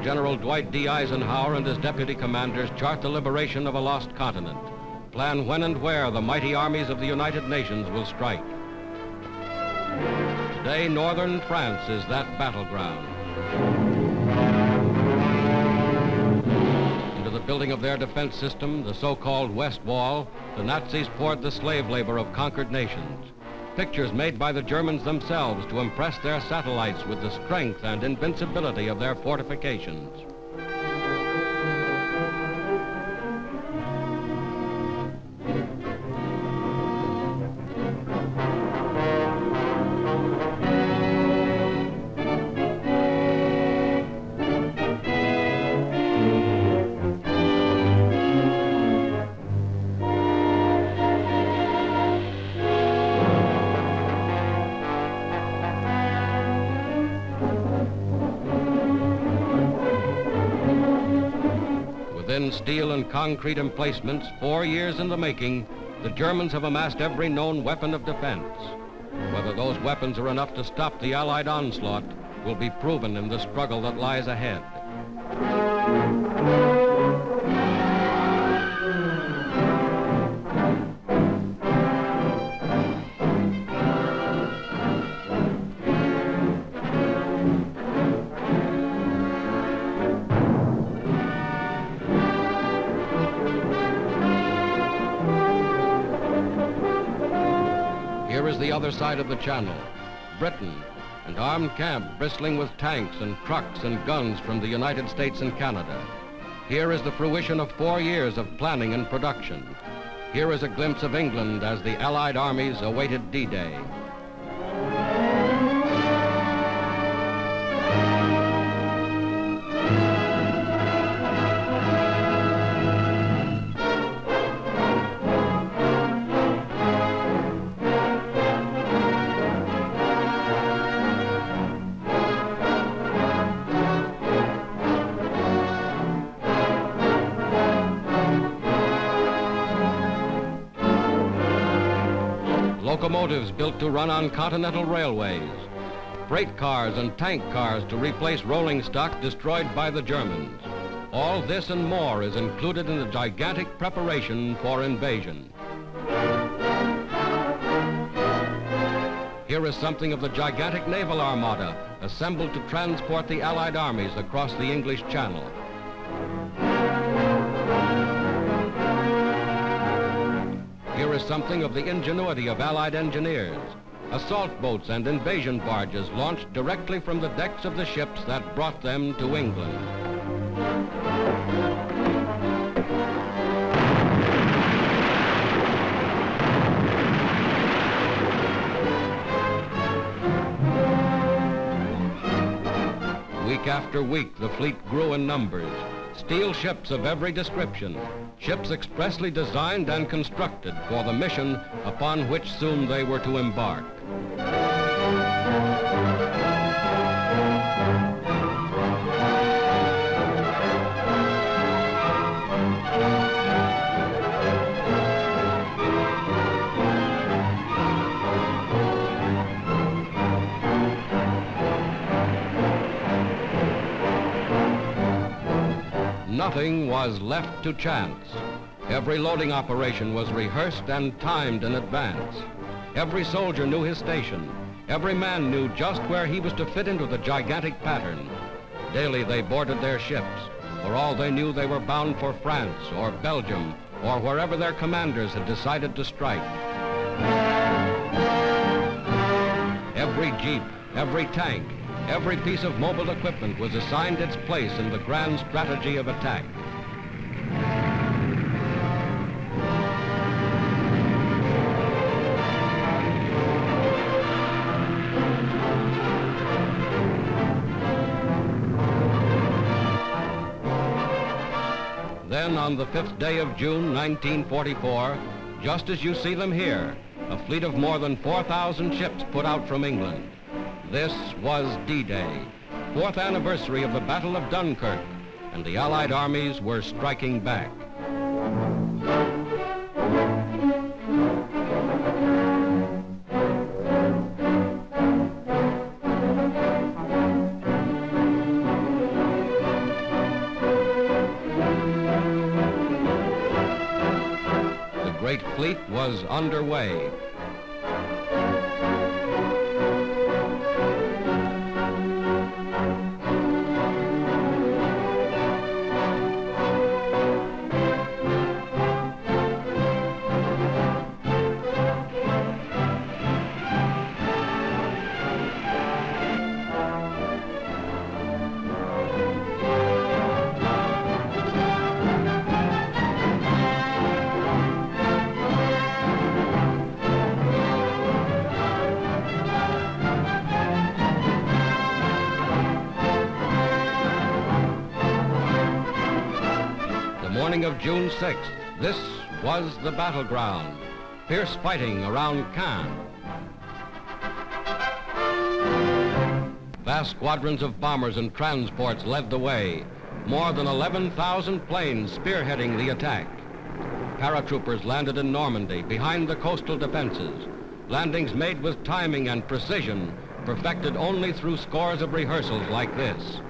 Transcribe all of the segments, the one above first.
General Dwight D. Eisenhower and his deputy commanders chart the liberation of a lost continent, plan when and where the mighty armies of the United Nations will strike. Today, northern France is that battleground. Into the building of their defense system, the so-called West Wall, the Nazis poured the slave labor of conquered nations. Pictures made by the Germans themselves to impress their satellites with the strength and invincibility of their fortifications. Within steel and concrete emplacements, 4 years in the making, the Germans have amassed every known weapon of defense. Whether those weapons are enough to stop the Allied onslaught will be proven in the struggle that lies ahead. Here is the other side of the Channel, Britain, an armed camp bristling with tanks and trucks and guns from the United States and Canada. Here is the fruition of 4 years of planning and production. Here is a glimpse of England as the Allied armies awaited D-Day. Locomotives built to run on continental railways, freight cars and tank cars to replace rolling stock destroyed by the Germans. All this and more is included in the gigantic preparation for invasion. Here is something of the gigantic naval armada assembled to transport the Allied armies across the English Channel. Here is something of the ingenuity of Allied engineers. Assault boats and invasion barges launched directly from the decks of the ships that brought them to England. Week after week, the fleet grew in numbers. Steel ships of every description, ships expressly designed and constructed for the mission upon which soon they were to embark. Nothing was left to chance. Every loading operation was rehearsed and timed in advance. Every soldier knew his station. Every man knew just where he was to fit into the gigantic pattern. Daily they boarded their ships. For all they knew, they were bound for France or Belgium or wherever their commanders had decided to strike. Every jeep, every tank, every piece of mobile equipment was assigned its place in the grand strategy of attack. Then on the 5th day of June, 1944, just as you see them here, a fleet of more than 4,000 ships put out from England. This was D-Day, 4th anniversary of the Battle of Dunkirk, and the Allied armies were striking back. great fleet was underway. Of June 6th, this was the battleground. Fierce fighting around Caen. Vast squadrons of bombers and transports led the way. More than 11,000 planes spearheading the attack. Paratroopers landed in Normandy behind the coastal defenses. Landings made with timing and precision, perfected only through scores of rehearsals like this.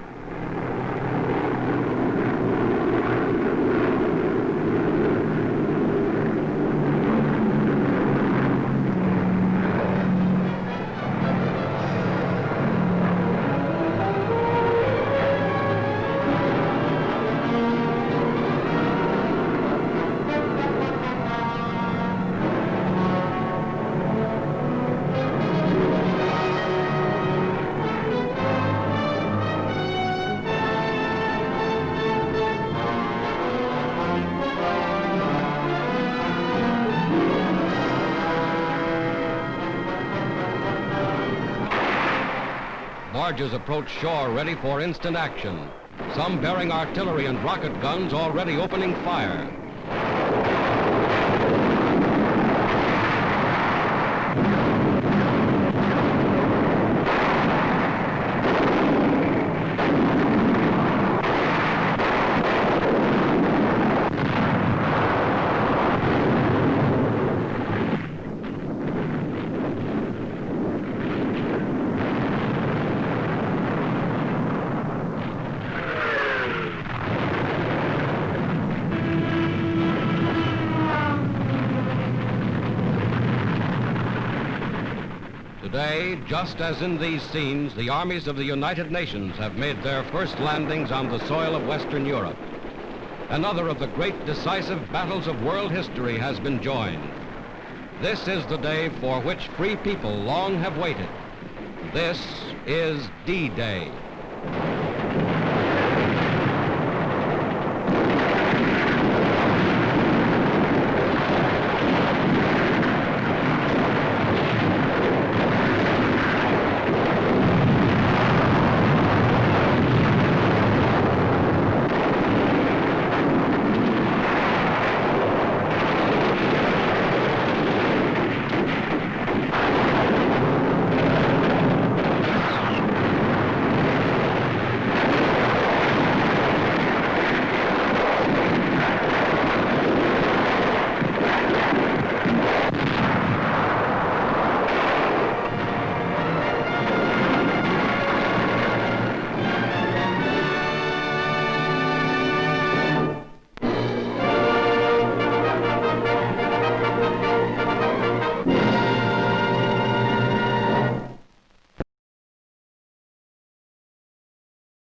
Barges approach shore ready for instant action. Some bearing artillery and rocket guns already opening fire. Today, just as in these scenes, the armies of the United Nations have made their first landings on the soil of Western Europe. Another of the great decisive battles of world history has been joined. This is the day for which free people long have waited. This is D-Day.